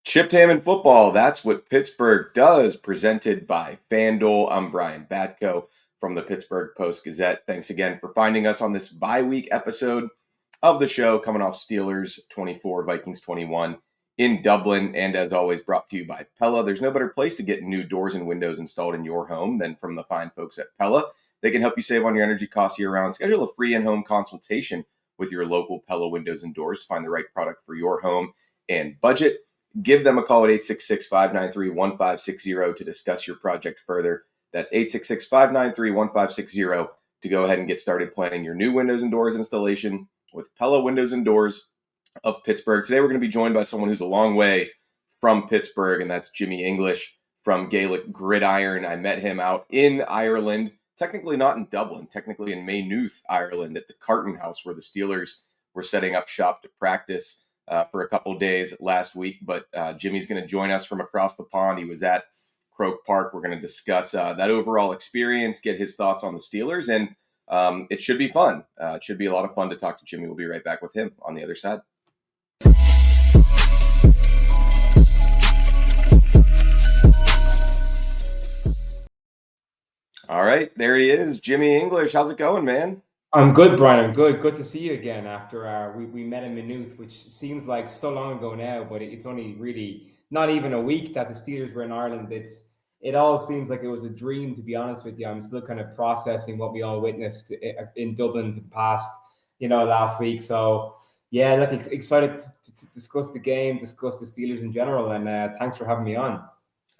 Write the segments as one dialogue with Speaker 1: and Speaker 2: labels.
Speaker 1: Chipped ham and football. That's what Pittsburgh does. Presented by FanDuel. I'm Brian Batko from the Pittsburgh Post-Gazette. Thanks again for finding us on this bye-week episode of the show, coming off Steelers 24, Vikings 21 in Dublin. And as always, brought to you by Pella. There's no better place to get new doors and windows installed in your home than from the fine folks at Pella. They can help you save on your energy costs year-round. Schedule a free in-home consultation with your local Pella Windows and Doors to find the right product for your home and budget. Give them a call at 866-593-1560 to discuss your project further. That's 866-593-1560 to go ahead and get started planning your new windows and doors installation with Pella Windows and Doors of Pittsburgh. Today, we're going to be joined by someone who's a long way from Pittsburgh, and that's Jimmy English from Gaelic Gridiron. I met him out in Ireland, technically not in Dublin, technically in Maynooth, Ireland, at the Carton House where the Steelers were setting up shop to practice for a couple of days last week. But Jimmy's going to join us from across the pond. He was at Croke Park. We're going to discuss that overall experience, get his thoughts on the Steelers, and it should be fun. It should be a lot of fun to talk to Jimmy. We'll be right back with him on the other side. All right, there he is, Jimmy English. How's it going, man?
Speaker 2: I'm good, Brian. I'm good. Good to see you again after we met in Maynooth, which seems like so long ago now, but it's only really not even a week that the Steelers were in Ireland. It all seems like it was a dream, to be honest with you. I'm still kind of processing what we all witnessed in Dublin for the past, last week. So yeah, look, excited to discuss the game, discuss the Steelers in general, and thanks for having me on.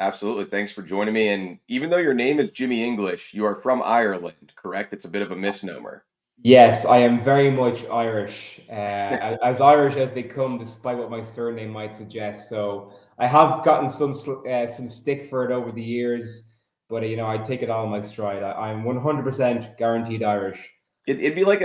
Speaker 1: Absolutely. Thanks for joining me. And even though your name is Jimmy English, you are from Ireland, correct? It's a bit of a misnomer.
Speaker 2: Yes, I am very much Irish, as Irish as they come, despite what my surname might suggest. So I have gotten some stick for it over the years, but I take it all in my stride. I'm 100% guaranteed Irish.
Speaker 1: It'd be like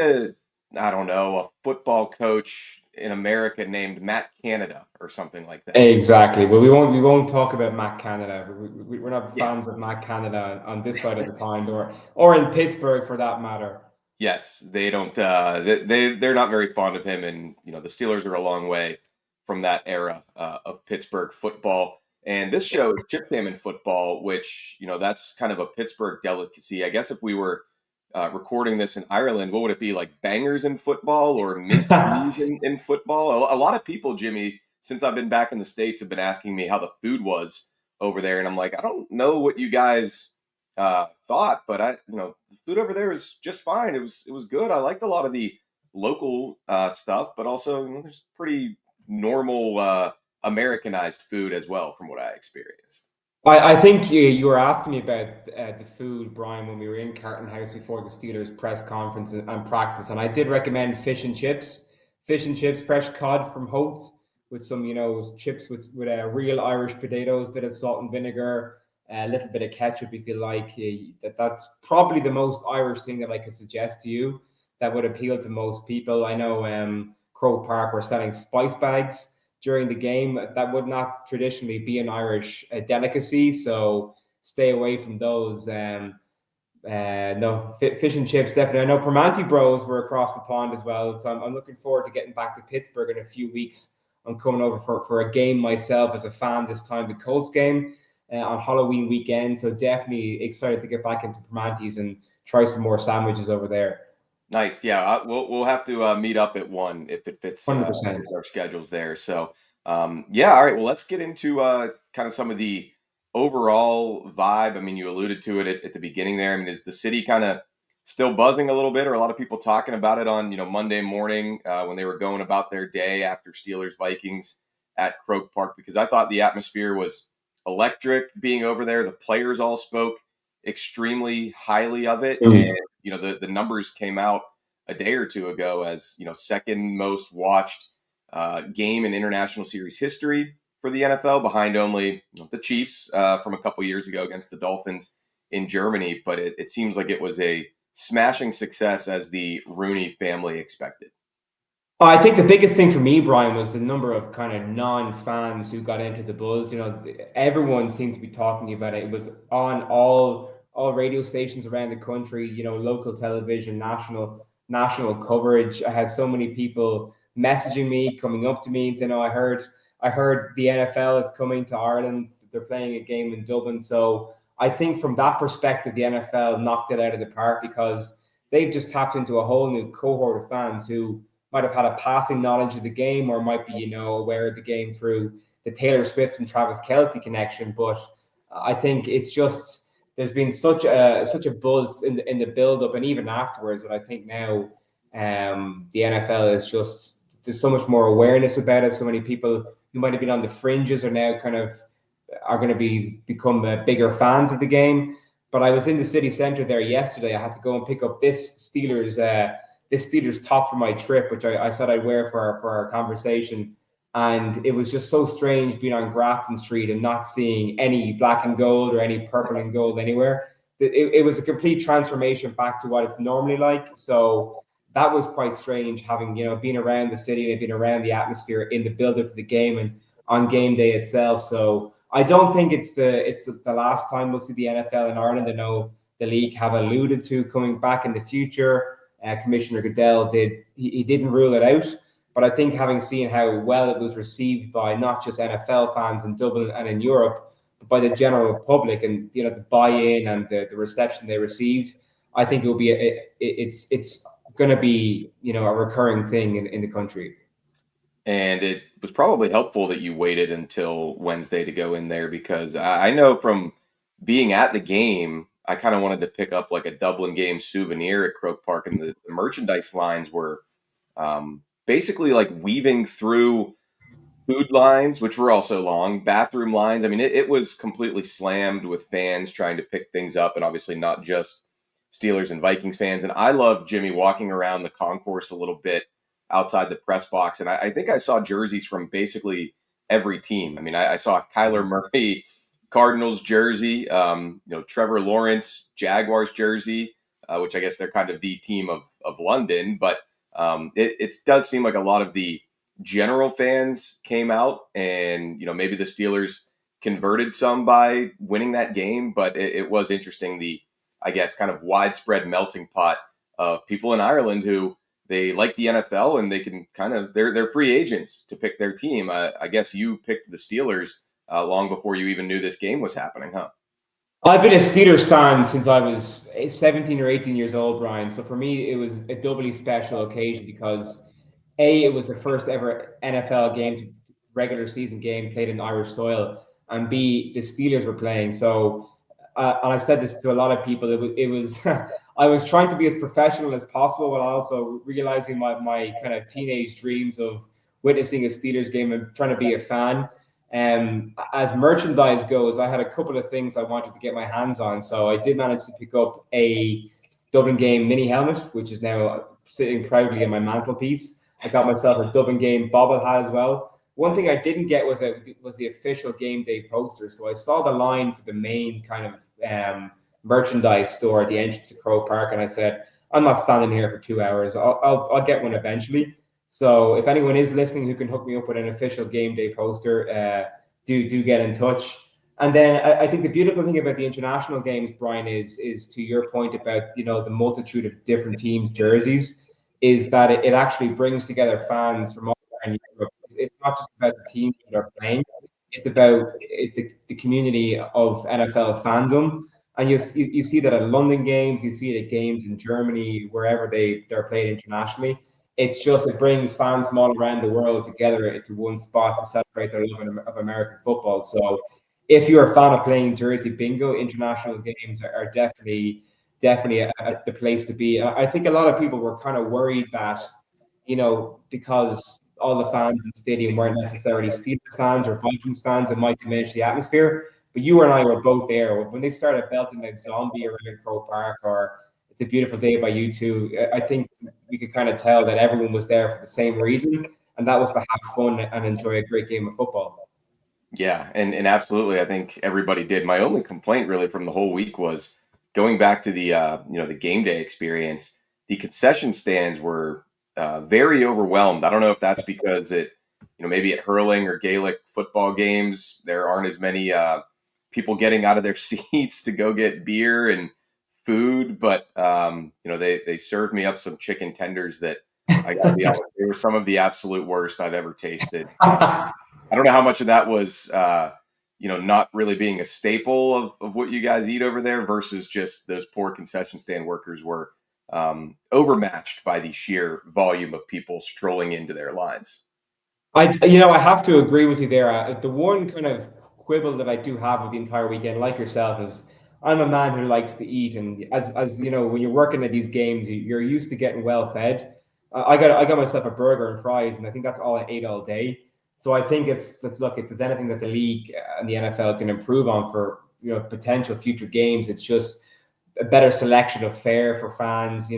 Speaker 1: I don't know, a football coach in America named Matt Canada or something like that.
Speaker 2: Exactly. Well, we won't talk about Matt Canada. We're not
Speaker 1: Yeah.
Speaker 2: fans of Matt Canada on this side of the pond, or in Pittsburgh for that matter.
Speaker 1: Yes, they don't. They're not very fond of him, and the Steelers are a long way from that era of Pittsburgh football. And this show is chip salmon football, which that's kind of a Pittsburgh delicacy. I guess if we were recording this in Ireland, what would it be like? Bangers in football or mint cheese in football? A lot of people, Jimmy, since I've been back in the States, have been asking me how the food was over there, and I'm like, I don't know what you guys thought, but the food over there was just fine. It was good. I liked a lot of the local stuff, but also there's pretty normal Americanized food as well, from what I experienced.
Speaker 2: I think you were asking me about the food, Brian, when we were in Carton House before the Steelers press conference and practice, and I did recommend fish and chips, fresh cod from Hoth with some, chips with real Irish potatoes, bit of salt and vinegar, a little bit of ketchup if you like. That's probably the most Irish thing that I could suggest to you that would appeal to most people. I know Croke Park were selling spice bags during the game. That would not traditionally be an Irish delicacy, so stay away from those. No, fish and chips definitely. I know Permanente Bros were across the pond as well, so I'm looking forward to getting back to Pittsburgh in a few weeks. I'm coming over for a game myself as a fan this time, the Colts game on Halloween weekend. So definitely excited to get back into Permante's and try some more sandwiches over there.
Speaker 1: Nice. Yeah, we'll have to meet up at one if it fits
Speaker 2: 100%.
Speaker 1: our schedules there. So, yeah, all right. Well, let's get into kind of some of the overall vibe. I mean, you alluded to it at the beginning there. I mean, is the city kind of still buzzing a little bit, or a lot of people talking about it on Monday morning when they were going about their day after Steelers Vikings at Croke Park? Because I thought the atmosphere was electric being over there. The players all spoke extremely highly of it, and the numbers came out a day or two ago as second most watched game in international series history for the NFL, behind only the Chiefs from a couple years ago against the Dolphins in Germany. But it seems like it was a smashing success, as the Rooney family expected.
Speaker 2: I think the biggest thing for me, Brian, was the number of kind of non-fans who got into the buzz. Everyone seemed to be talking about it. It was on all radio stations around the country. Local television, national coverage. I had so many people messaging me, coming up to me and saying, "Oh, I heard the NFL is coming to Ireland. They're playing a game in Dublin." So I think from that perspective, the NFL knocked it out of the park because they've just tapped into a whole new cohort of fans who might have had a passing knowledge of the game or might be, aware of the game through the Taylor Swift and Travis Kelce connection. But I think it's just there's been such a buzz in the build up and even afterwards. But I think now the NFL is just there's so much more awareness about it. So many people who might have been on the fringes are now kind of are going to become bigger fans of the game. But I was in the city centre there yesterday. I had to go and pick up this Steelers top for my trip, which I said I'd wear for our conversation. And it was just so strange being on Grafton Street and not seeing any black and gold or any purple and gold anywhere. It was a complete transformation back to what it's normally like. So that was quite strange having, been around the city and been around the atmosphere in the build up to the game and on game day itself. So I don't think it's the last time we'll see the NFL in Ireland. I know the league have alluded to coming back in the future. Commissioner Goodell he didn't rule it out, but I think having seen how well it was received by not just NFL fans in Dublin and in Europe, but by the general public and the buy-in and the reception they received, I think it will be it's going to be a recurring thing in the country.
Speaker 1: And it was probably helpful that you waited until Wednesday to go in there because I know from being at the game, I kind of wanted to pick up like a Dublin game souvenir at Croke Park, and the merchandise lines were basically like weaving through food lines, which were also long, bathroom lines. I mean, it was completely slammed with fans trying to pick things up, and obviously not just Steelers and Vikings fans. And I love Jimmy walking around the concourse a little bit outside the press box, and I think I saw jerseys from basically every team. I mean, I saw Kyler Murray Cardinals jersey, Trevor Lawrence Jaguars jersey, which I guess they're kind of the team of London, but it does seem like a lot of the general fans came out, and maybe the Steelers converted some by winning that game, but it was interesting, the I guess kind of widespread melting pot of people in Ireland who they like the NFL and they can kind of they're free agents to pick their team. I guess you picked the Steelers long before you even knew this game was happening, huh?
Speaker 2: I've been a Steelers fan since I was 17 or 18 years old, Brian. So for me, it was a doubly special occasion because A, it was the first ever NFL game, regular season game played in Irish soil, and B, the Steelers were playing. So, and I said this to a lot of people, it was I was trying to be as professional as possible while also realizing my kind of teenage dreams of witnessing a Steelers game and trying to be a fan. As merchandise goes, I had a couple of things I wanted to get my hands on. So I did manage to pick up a Dublin game mini helmet, which is now sitting proudly in my mantelpiece. I got myself a Dublin game bobble hat as well. One
Speaker 1: Nice.
Speaker 2: thing I didn't get was the official game day poster. So I saw the line for the main kind of merchandise store at the entrance to Crow Park, and I said, "I'm not standing here for 2 hours. I'll get one eventually." So if anyone is listening who can hook me up with an official game day poster, do get in touch. And then I think the beautiful thing about the international games, Brian, is to your point about the multitude of different teams' jerseys, is that it actually brings together fans from all around Europe. It's not just about the teams that are playing; it's about the community of NFL fandom. And you see that at London games, you see it at games in Germany, wherever they're played internationally. It brings fans from all around the world together into one spot to celebrate their love of American football. So if you're a fan of playing Jersey Bingo, international games are definitely the place to be. I think a lot of people were kind of worried that, because all the fans in the stadium weren't necessarily Steelers fans or Vikings fans, it might diminish the atmosphere. But you and I were both there when they started belting like zombie around Crow Park or It's a Beautiful Day by U2. I think we could kind of tell that everyone was there for the same reason, and that was to have fun and enjoy a great game of football.
Speaker 1: Yeah, and absolutely, I think everybody did. My only complaint really from the whole week was going back to the the game day experience. The concession stands were very overwhelmed. I don't know if that's because maybe at hurling or Gaelic football games there aren't as many people getting out of their seats to go get beer and food, but they served me up some chicken tenders that I got to be honest, they were some of the absolute worst I've ever tasted. I don't know how much of that was, not really being a staple of what you guys eat over there versus just those poor concession stand workers were overmatched by the sheer volume of people strolling into their lines.
Speaker 2: I have to agree with you there. The one kind of quibble that I do have with the entire weekend, like yourself, is I'm a man who likes to eat, and as you know, when you're working at these games, you're used to getting well fed. I got myself a burger and fries, and I think that's all I ate all day. So I think look, if there's anything that the league and the NFL can improve on for potential future games, it's just a better selection of fare for fans.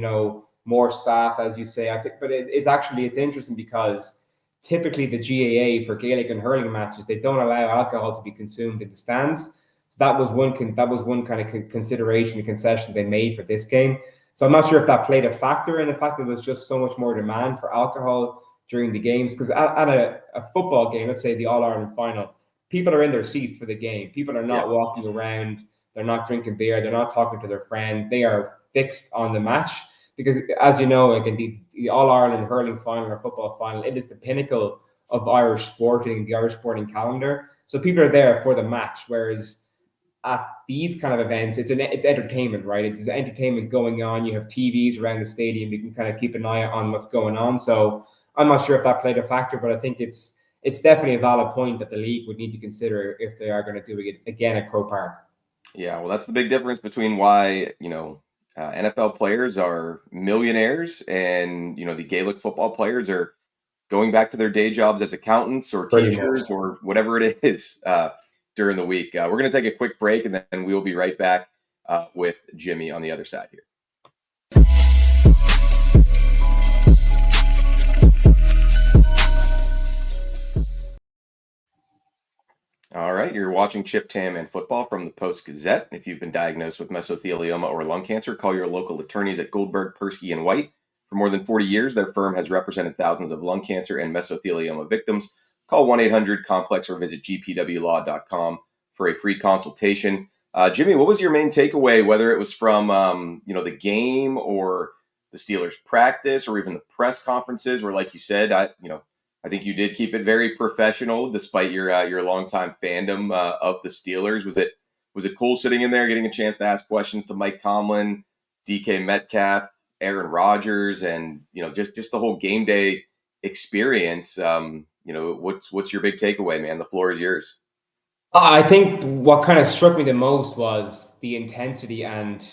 Speaker 2: More staff, as you say. I think, but it's interesting because typically the GAA for Gaelic and hurling matches, they don't allow alcohol to be consumed in the stands. So that was one kind of consideration and concession they made for this game. So I'm not sure if that played a factor in the fact that there was just so much more demand for alcohol during the games. Because at a football game, let's say the All Ireland final, people are in their seats for the game. People are
Speaker 1: Yeah.
Speaker 2: not walking around. They're not drinking beer. They're not talking to their friend. They are fixed on the match because, as you know, like in the All Ireland hurling final or football final, it is the pinnacle of Irish sporting, the Irish sporting calendar. So people are there for the match, whereas at these kind of events, it's entertainment, right? There's entertainment going on. You have TVs around the stadium. You can kind of keep an eye on what's going on. So I'm not sure if that played a factor, but I think it's definitely a valid point that the league would need to consider if they are going to do it again at Croke Park.
Speaker 1: Yeah, well, that's the big difference between why, NFL players are millionaires and, the Gaelic football players are going back to their day jobs as accountants or
Speaker 2: Pretty much.
Speaker 1: teachers or whatever it is during the week. We're going to take a quick break and then we'll be right back with Jimmy on the other side here. All right, you're watching Chip, Tam, and Football from the Post-Gazette. If you've been diagnosed with mesothelioma or lung cancer, call your local attorneys at Goldberg, Persky, and White. For more than 40 years, their firm has represented thousands of lung cancer and mesothelioma victims. Call 1-800-COMPLEX or visit gpwlaw.com for a free consultation. Jimmy, what was your main takeaway, whether it was from the game or the Steelers practice or even the press conferences where, like you said, I think you did keep it very professional, despite your longtime fandom of the Steelers. Was it cool sitting in there, getting a chance to ask questions to Mike Tomlin, DK Metcalf, Aaron Rodgers, and just the whole game day experience? What's your big takeaway, man? The floor is yours.
Speaker 2: I think what kind of struck me the most was the intensity and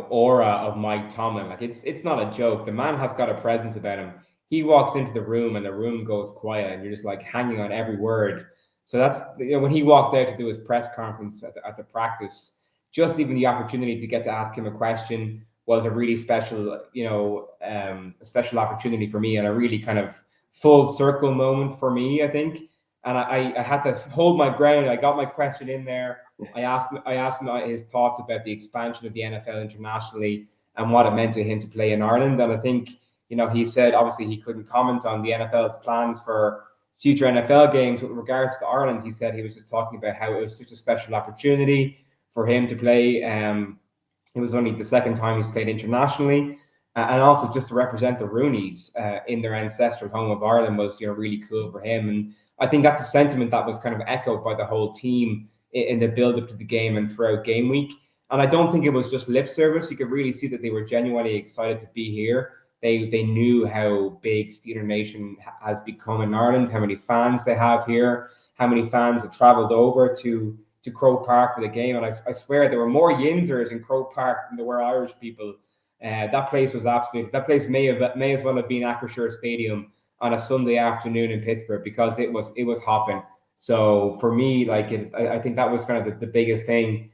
Speaker 2: aura of Mike Tomlin. Like it's not a joke. The man has got a presence about him. He walks into the room and the room goes quiet, and you're just like hanging on every word. So that's when he walked out to do his press conference at the practice. Just even the opportunity to get to ask him a question was a really special, a special opportunity for me and a really kind of full circle moment for me, I think. And I had to hold my ground. I got my question in there. I asked him his thoughts about the expansion of the NFL internationally and what it meant to him to play in Ireland. And I think he said obviously he couldn't comment on the NFL's plans for future NFL games. With regards to Ireland, he said he was just talking about how it was such a special opportunity for him to play. It was only the second time he's played internationally, and also just to represent the Roonies in their ancestral home of Ireland was really cool for him. And I think that's a sentiment that was kind of echoed by the whole team in the build up to the game and throughout game week. And I don't think it was just lip service. You could really see that they were genuinely excited to be here. They knew how big Steeler Nation has become in Ireland, how many fans they have here, how many fans have travelled over to Croke Park for the game. And I swear there were more Yinzers in Croke Park than there were Irish people. That place was absolutely. That place may as well have been Acrisure Stadium on a Sunday afternoon in Pittsburgh because it was hopping. So for me, I think that was kind of the biggest thing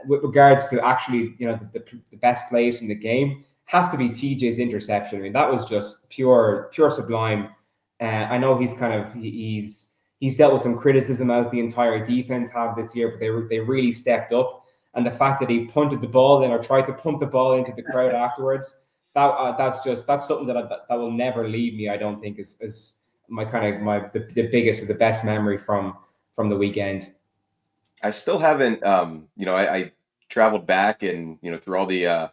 Speaker 2: with regards to actually, the best plays in the game has to be TJ's interception. I mean, that was just pure sublime. I know he's dealt with some criticism as the entire defense have this year, but they really stepped up. And the fact that he punted the ball in or tried to punt the ball into the crowd afterwards, that's something that will never leave me. I don't think is my kind of the biggest or the best memory from the weekend.
Speaker 1: I still haven't, I traveled back and, through all the,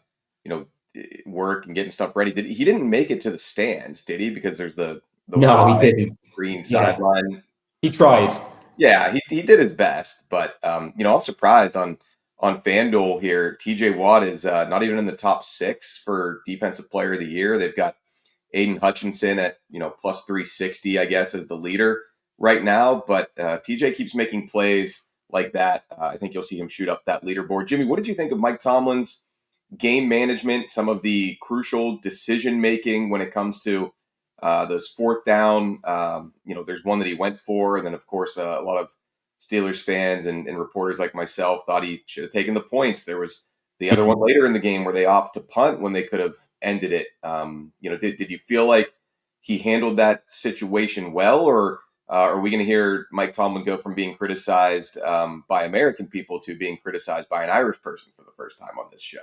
Speaker 1: work and getting stuff ready. He didn't make it to the stands, did he? Because there's the
Speaker 2: No, he
Speaker 1: wide
Speaker 2: didn't.
Speaker 1: green
Speaker 2: Yeah,
Speaker 1: sideline.
Speaker 2: he tried.
Speaker 1: Yeah, he did his best, but I'm surprised on FanDuel here. TJ Watt is not even in the top 6 for Defensive Player of the Year. They've got Aiden Hutchinson at plus 360, I guess, as the leader right now. But if TJ keeps making plays like that, I think you'll see him shoot up that leaderboard. Jimmy, what did you think of Mike Tomlin's game management, some of the crucial decision making when it comes to those fourth down? There's one that he went for, and then of course a lot of Steelers fans and reporters like myself thought he should have taken the points. There was the other one later in the game where they opt to punt when they could have ended it. Did you feel like he handled that situation well, or are we going to hear Mike Tomlin go from being criticized by American people to being criticized by an Irish person for the first time on this show?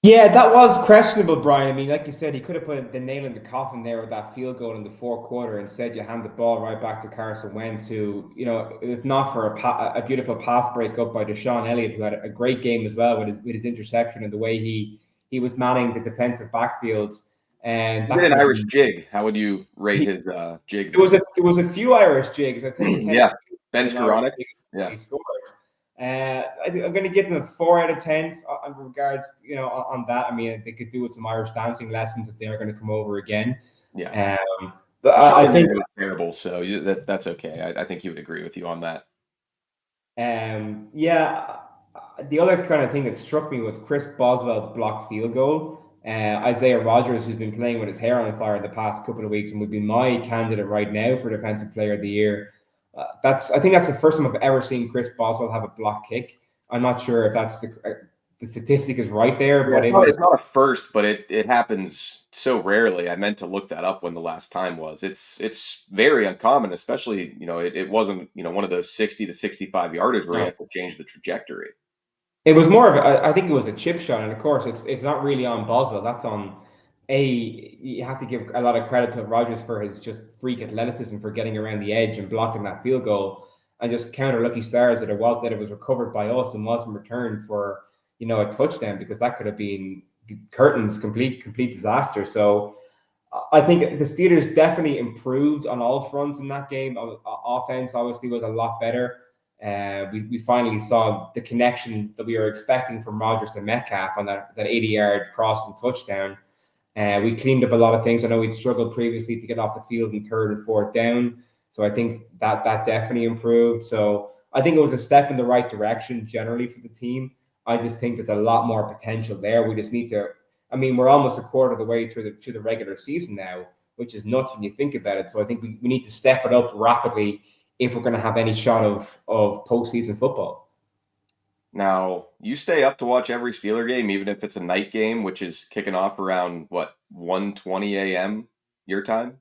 Speaker 2: Yeah, that was questionable, Brian. I mean, like you said, he could have put the nail in the coffin there with that field goal in the fourth quarter. Instead, you hand the ball right back to Carson Wentz, who, if not for a beautiful pass break up by Deshaun Elliott, who had a great game as well with his interception and the way he was manning the defensive backfield, and
Speaker 1: He
Speaker 2: that
Speaker 1: did an
Speaker 2: could have
Speaker 1: Irish
Speaker 2: been.
Speaker 1: jig. How would you rate
Speaker 2: He,
Speaker 1: his jig
Speaker 2: there
Speaker 1: there?
Speaker 2: was a few Irish jigs. I think Kenny
Speaker 1: Yeah, Ben
Speaker 2: did an Irish
Speaker 1: Skoranek.
Speaker 2: jig before
Speaker 1: Yeah,
Speaker 2: he scored. I think I'm going to give them a 4 out of 10 in regards, on that. I mean, they could do with some Irish dancing lessons if they are going to come over again.
Speaker 1: yeah.
Speaker 2: Um, but I
Speaker 1: Deshaun
Speaker 2: think,
Speaker 1: was terrible, so that's okay. I think he would agree with you on that.
Speaker 2: yeah, the other kind of thing that struck me was Chris Boswell's blocked field goal. Isaiah Rogers, who's been playing with his hair on fire in the past couple of weeks and would be my candidate right now for Defensive Player of the Year. I think that's the first time I've ever seen Chris Boswell have a block kick. I'm not sure if that's the statistic is right there,
Speaker 1: Yeah,
Speaker 2: but it was.
Speaker 1: it's not a first, but it happens so rarely. I meant to look that up when the last time was. It's very uncommon, especially it wasn't one of those 60 to 65 yarders where you
Speaker 2: No,
Speaker 1: have to change the trajectory.
Speaker 2: it was more of I think it was a chip shot, and of course it's not really on Boswell. That's on a. You have to give a lot of credit to Rogers for his just freak athleticism for getting around the edge and blocking that field goal, and just counter lucky stars that it was recovered by us and wasn't returned for a touchdown, because that could have been the curtains complete disaster. So I think the Steelers definitely improved on all fronts in that game. Offense obviously was a lot better. We finally saw the connection that we were expecting from Rodgers to Metcalf on that 80-yard crossing touchdown. We cleaned up a lot of things. I know we'd struggled previously to get off the field in third and fourth down. So I think that definitely improved. So I think it was a step in the right direction generally for the team. I just think there's a lot more potential there. We just need to. I mean, we're almost a quarter of the way through the regular season now, which is nuts when you think about it. So I think we need to step it up rapidly if we're going to have any shot of postseason football.
Speaker 1: Now, you stay up to watch every Steeler game, even if it's a night game, which is kicking off around what 1:20 a.m. your time.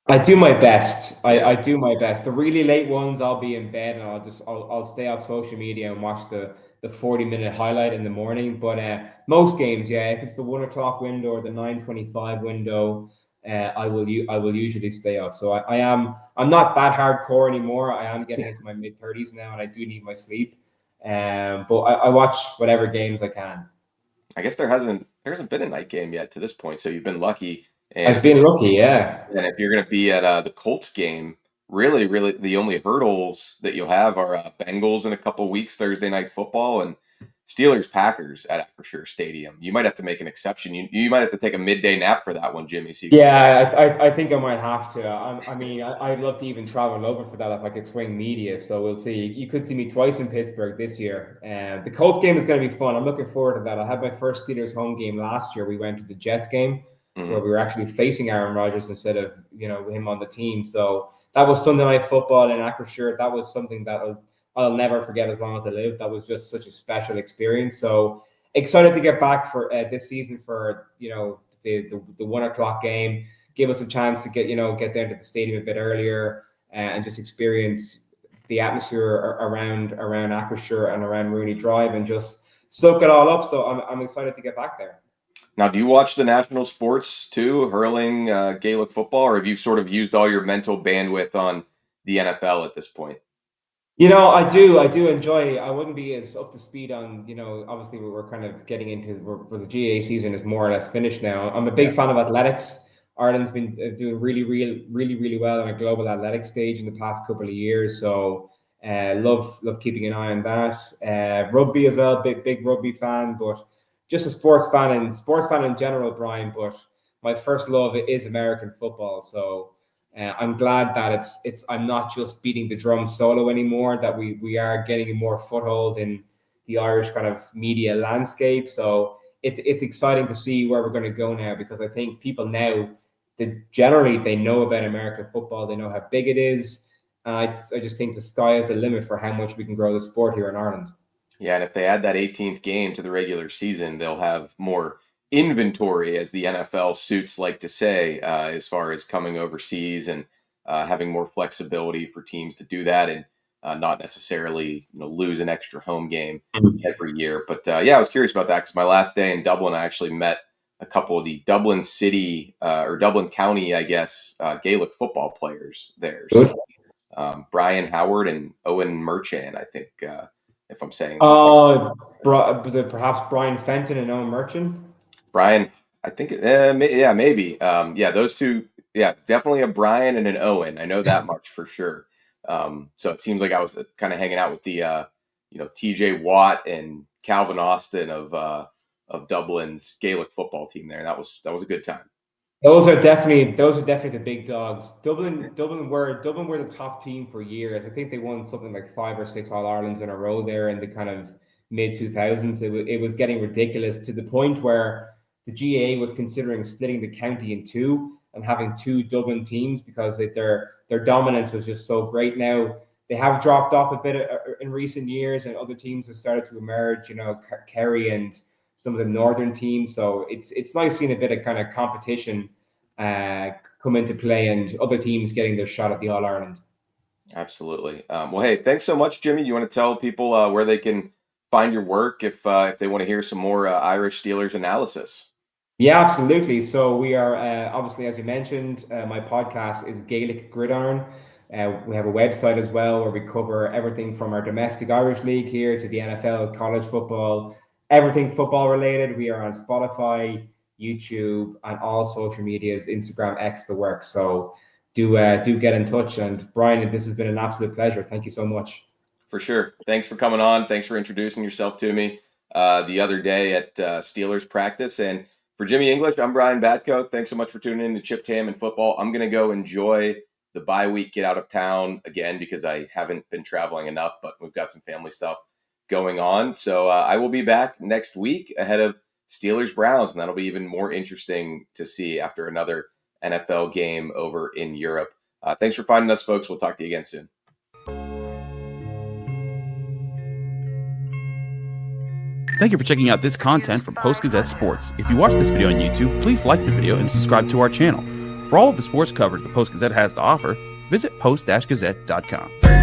Speaker 2: I do my best.
Speaker 1: Yeah.
Speaker 2: I do my best. The really late ones, I'll be in bed and I'll stay off social media and watch the 40-minute highlight in the morning. But most games, yeah, if it's the 1 o'clock window or the 9:25 window, I will usually stay up. So I'm not that hardcore anymore. I am getting into my mid 30s now, and I do need my sleep. But I watch whatever games I can.
Speaker 1: I guess there hasn't been a night game yet to this point, so you've been lucky. And
Speaker 2: I've
Speaker 1: if you
Speaker 2: been lucky, yeah.
Speaker 1: And if you're going to be at the Colts game, really, the only hurdles that you'll have are Bengals in a couple weeks, Thursday night football, and Steelers Packers at Acrisure Stadium. You might have to make an exception. You might have to take a midday nap for that one, Jimmy. So you can sleep.
Speaker 2: Yeah, I think I might have to. I mean, I'd love to even travel over for that if I could swing media. So we'll see. You could see me twice in Pittsburgh this year. The Colts game is going to be fun. I'm looking forward to that. I had my first Steelers home game last year. We went to the Jets game where
Speaker 1: Mhm.
Speaker 2: we were actually facing Aaron Rodgers instead of him on the team. So that was Sunday night football in Acrisure. That was something that I'll never forget as long as I live. That was just such a special experience. So excited to get back for this season for the 1 o'clock game. Give us a chance to get down to the stadium a bit earlier and just experience the atmosphere around Acrisure and around Rooney Drive and just soak it all up. So I'm excited to get back there.
Speaker 1: Now, do you watch the national sports too, hurling, Gaelic football, or have you sort of used all your mental bandwidth on the NFL at this point?
Speaker 2: I do enjoy. I wouldn't be as up to speed on, obviously we're kind of getting into where the GA season is more or less finished now. I'm a
Speaker 1: Yeah.
Speaker 2: big fan of athletics. Ireland's been doing really well on a global athletics stage in the past couple of years. So, love keeping an eye on that. Rugby as well, big rugby fan, but just a sports fan in general, Brian. But my first love is American football. So. I'm glad that I'm not just beating the drum solo anymore, that we are getting a more foothold in the Irish kind of media landscape. So it's exciting to see where we're going to go now, because I think people now, generally they know about American football, they know how big it is. I just think the sky is the limit for how much we can grow the sport here in Ireland.
Speaker 1: Yeah, and if they add that 18th game to the regular season, they'll have more inventory, as the NFL suits like to say, as far as coming overseas and having more flexibility for teams to do that, and not necessarily lose an extra home game every year. But yeah, I was curious about that because my last day in Dublin, I actually met a couple of the Dublin City or Dublin County, I guess, Gaelic football players there. So,
Speaker 2: Good.
Speaker 1: Brian Howard and Owen Merchant, I think. If I'm saying that.
Speaker 2: Was it perhaps Brian Fenton and Owen Merchant?
Speaker 1: Brian, I think, yeah, maybe. Yeah, those two, yeah, definitely a Brian and an Owen. I know that much for sure. So it seems like I was kind of hanging out with the, TJ Watt and Calvin Austin of Dublin's Gaelic football team there. That was a good time.
Speaker 2: Those are definitely the big dogs. Dublin were the top team for years. I think they won something like 5 or 6 All Irelands in a row there in the kind of mid 2000s. It was getting ridiculous, to the point where the GAA was considering splitting the county in two and having two Dublin teams, because their dominance was just so great. Now they have dropped off a bit in recent years, and other teams have started to emerge. Kerry and some of the northern teams. So it's nice seeing a bit of kind of competition come into play, and other teams getting their shot at the All Ireland.
Speaker 1: Absolutely. Well, hey, thanks so much, Jimmy. You want to tell people where they can find your work if they want to hear some more Irish Steelers analysis?
Speaker 2: Yeah, absolutely. So we are obviously, as you mentioned, my podcast is Gaelic Gridiron. We have a website as well where we cover everything from our domestic Irish league here to the NFL, college football, everything football related. We are on Spotify, YouTube, and all social medias, Instagram, X, the work. So do get in touch. And Brian, this has been an absolute pleasure. Thank you so much.
Speaker 1: For sure. Thanks for coming on. Thanks for introducing yourself to me the other day at Steelers practice. And for Jimmy English, I'm Brian Batko. Thanks so much for tuning in to Chip Tam and Football. I'm going to go enjoy the bye week, get out of town again because I haven't been traveling enough, but we've got some family stuff going on. So I will be back next week ahead of Steelers Browns, and that'll be even more interesting to see after another NFL game over in Europe. Thanks for finding us, folks. We'll talk to you again soon.
Speaker 3: Thank you for checking out this content from Post-Gazette Sports. If you watch this video on YouTube, please like the video and subscribe to our channel. For all of the sports coverage the Post-Gazette has to offer, visit post-gazette.com.